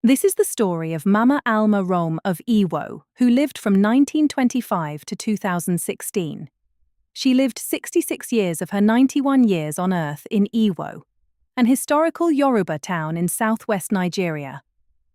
This is the story of Mama Alma Rohm of Iwo, who lived from 1925 to 2016. She lived 66 years of her 91 years on Earth in Iwo, an historical Yoruba town in southwest Nigeria,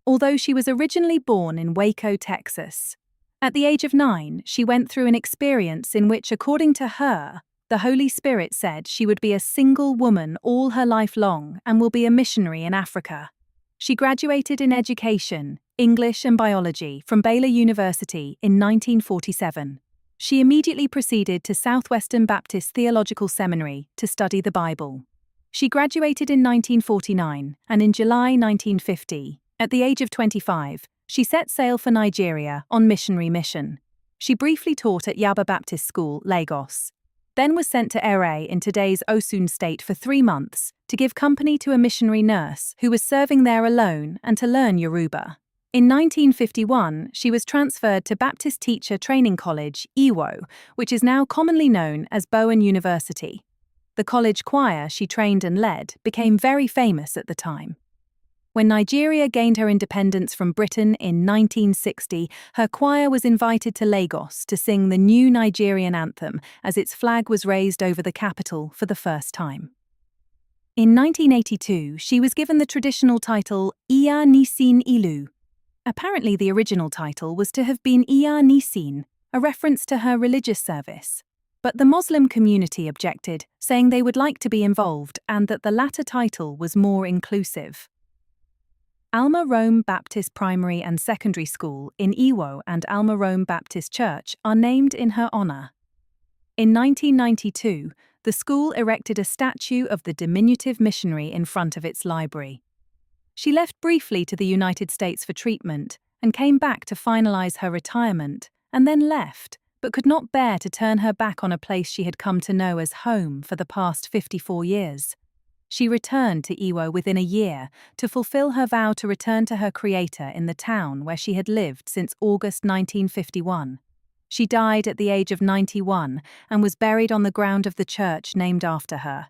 although she was originally born in Waco, Texas. At the age of 9, she went through an experience in which, according to her, the Holy Spirit said she would be a single woman all her life long and will be a missionary in Africa. She graduated in education, English and biology from Baylor University in 1947. She immediately proceeded to Southwestern Baptist Theological Seminary to study the Bible. She graduated in 1949, and in July 1950, at the age of 25, she set sail for Nigeria on missionary mission. She briefly taught at Yaba Baptist School, Lagos, then was sent to Ere in today's Osun State for 3 months to give company to a missionary nurse who was serving there alone and to learn Yoruba. In 1951, she was transferred to Baptist Teacher Training College, Iwo, which is now commonly known as Bowen University. The college choir she trained and led became very famous at the time. When Nigeria gained her independence from Britain in 1960, her choir was invited to Lagos to sing the new Nigerian anthem as its flag was raised over the capital for the first time. In 1982, she was given the traditional title Iya Nisin Ilu. Apparently, the original title was to have been Iya Nisin, a reference to her religious service. But the Muslim community objected, saying they would like to be involved and that the latter title was more inclusive. Alma Rohm Baptist Primary and Secondary School in Iwo and Alma Rohm Baptist Church are named in her honor. In 1992, the school erected a statue of the diminutive missionary in front of its library. She left briefly to the United States for treatment and came back to finalize her retirement, and then left, but could not bear to turn her back on a place she had come to know as home for the past 54 years. She returned to Iwo within a year to fulfill her vow to return to her Creator in the town where she had lived since August 1951. She died at the age of 91 and was buried on the ground of the church named after her.